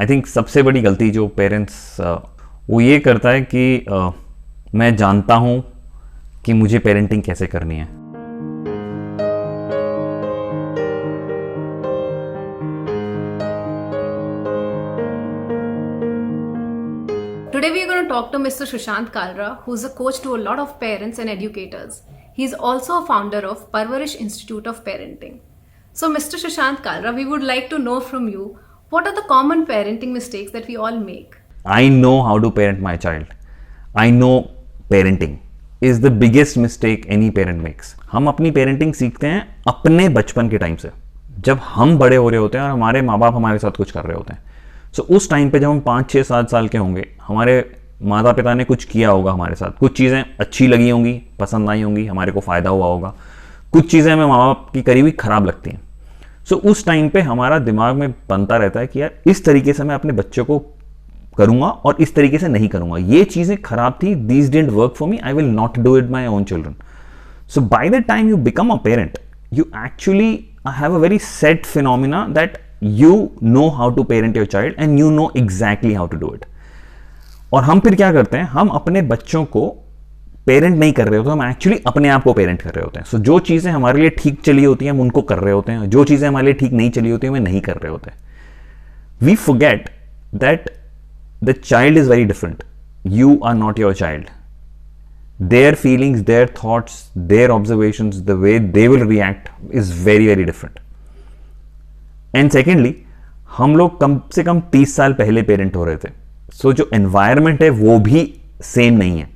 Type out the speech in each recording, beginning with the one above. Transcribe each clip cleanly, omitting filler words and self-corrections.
I think सबसे बड़ी गलती जो पेरेंट्स वो ये करता है कि मैं जानता हूँ कि मुझे पेरेंटिंग कैसे करनी है. Today we are going to talk to Mr. Sushant Kalra, who's a coach to a lot of parents and educators. He's also a founder of Parvarish Institute of Parenting. So Mr. Sushant Kalra, we would like to know from you, what are the common parenting mistakes that we all make? I know how to parent my child. I know parenting is the biggest mistake any parent makes. हम अपनी parenting सीखते हैं अपने बचपन के time से, जब हम बड़े हो रहे होते हैं और हमारे माँ बाप हमारे साथ कुछ कर रहे होते हैं. सो उस टाइम पे जब हम 5, 6, 7 साल के होंगे, हमारे माता पिता ने कुछ किया होगा हमारे साथ, कुछ चीज़ें अच्छी लगी होंगी, पसंद आई होंगी, हमारे को फ़ायदा हुआ होगा, कुछ चीज़ें हमें माँ बाप की करी हुई ख़राब लगती हैं. सो उस टाइम पे हमारा दिमाग में बनता रहता है कि यार इस तरीके से मैं अपने बच्चों को करूँगा और इस तरीके से नहीं करूँगा, ये चीज़ें ख़राब थी, these didn't work for me, I will not do it my own children. So by the time you become a parent, you actually have a very set phenomena that you know how to parent your child and you know exactly how to do it. और हम फिर क्या करते हैं, हम अपने बच्चों को पेरेंट नहीं कर रहे होते, हम एक्चुअली अपने आप को पेरेंट कर रहे होते हैं. सो जो चीज़ें हमारे लिए ठीक चली होती हैं हम उनको कर रहे होते हैं, जो चीज़ें हमारे लिए ठीक नहीं चली होती हैं वे नहीं कर रहे होते. We forget that the child is very different. You are not your child. Their feelings, their thoughts, their observations, the way they will react is very, very different. And secondly, हम लोग कम से कम 30 साल पहले पेरेंट हो रहे थे. सो जो environment है वो भी सेम नहीं है.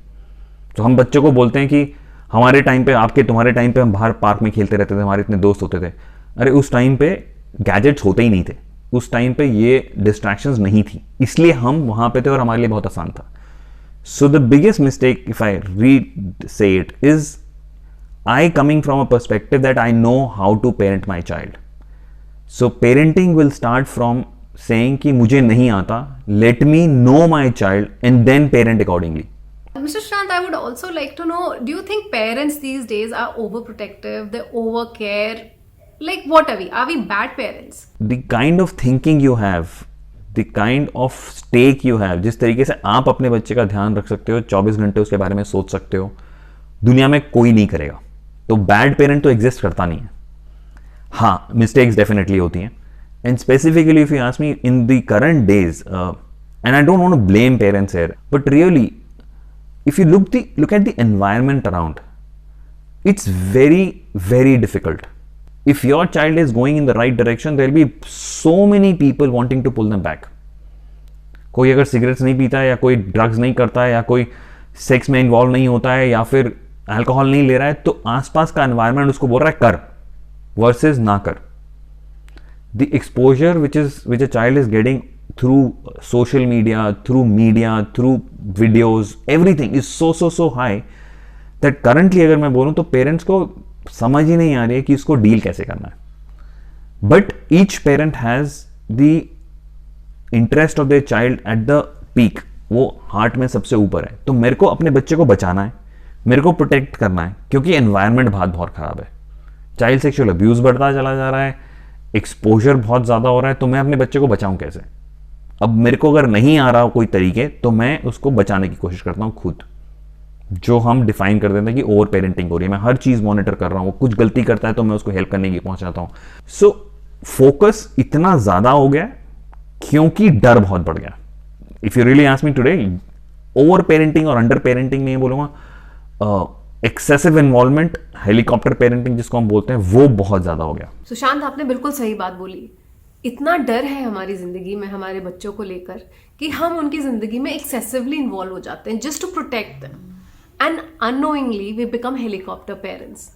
तो हम बच्चों को बोलते हैं कि हमारे टाइम पे, तुम्हारे टाइम पे हम बाहर पार्क में खेलते रहते थे, हमारे इतने दोस्त होते थे. अरे उस टाइम पे गैजेट्स होते ही नहीं थे, उस टाइम पे ये डिस्ट्रैक्शंस नहीं थी, इसलिए हम वहाँ पे थे और हमारे लिए बहुत आसान था. So the biggest mistake, if I say it, is I coming from a perspective that I know how to parent my child. So parenting will start from saying कि मुझे नहीं आता, let me know my child and then parent accordingly. Mr. Sushant, I would also like to know, do you think parents these days are overprotective, they overcare? Like what are we? Are we bad parents? The kind of thinking you have, the kind of stake you have, जिस तरीके से आप अपने बच्चे का ध्यान रख सकते हो, 24 घंटे उसके बारे में सोच सकते हो, दुनिया में कोई नहीं करेगा. तो बैड पेरेंट तो एग्जिस्ट करता नहीं है. हाँ, मिस्टेक्स डेफिनेटली होती हैं. And specifically if you ask me in the current days, and I don't want to blame parents here, but really if you look at the environment around, it's very, very difficult. If your child is going in the right direction, there will be so many people wanting to pull them back. कोई अगर cigarettes नहीं पीता है या कोई drugs नहीं करता है या कोई सेक्स में इन्वॉल्व नहीं होता है या फिर अल्कोहल नहीं ले रहा है, तो आसपास का एनवायरनमेंट उसको बोल रहा है कर वर्सेस ना कर. The exposure which a child is getting through social media, through videos, everything is so high that currently अगर मैं बोलूं तो पेरेंट्स को समझ ही नहीं आ रही है कि इसको डील कैसे करना है. But each parent has the interest of the child at the peak, वो हार्ट में सबसे ऊपर है. तो मेरे को अपने बच्चे को बचाना है, मेरे को प्रोटेक्ट करना है, क्योंकि एनवायरनमेंट बहुत खराब है. चाइल्ड सेक्सुअल अब्यूज बढ़ता चला जा रहा है, एक्सपोजर बहुत ज़्यादा हो रहा है. तो मैं अपने बच्चे को बचाऊं कैसे? अब मेरे को अगर नहीं आ रहा कोई तरीके तो मैं उसको बचाने की कोशिश करता हूं खुद. जो हम डिफाइन कर देते हैं कि ओवर पेरेंटिंग हो रही है, मैं हर चीज़ मॉनिटर कर रहा हूँ, वो कुछ गलती करता है तो मैं उसको हेल्प करने की पहुंचाता हूँ. सो फोकस इतना ज़्यादा हो गया क्योंकि डर बहुत बढ़ गया. If you really ask me today, over parenting और अंडर पेरेंटिंग नहीं बोलूँगा, एक्सेसिव इन्वॉल्वमेंट, हेलीकॉप्टर पेरेंटिंग जिसको हम बोलते हैं, वो बहुत ज़्यादा हो गया. सुशांत, आपने बिल्कुल सही बात बोली. इतना डर है हमारी जिंदगी में हमारे बच्चों को लेकर कि हम उनकी जिंदगी में एक्सेसिवली इन्वॉल्व हो जाते हैं just to protect them, and unknowingly we become helicopter parents.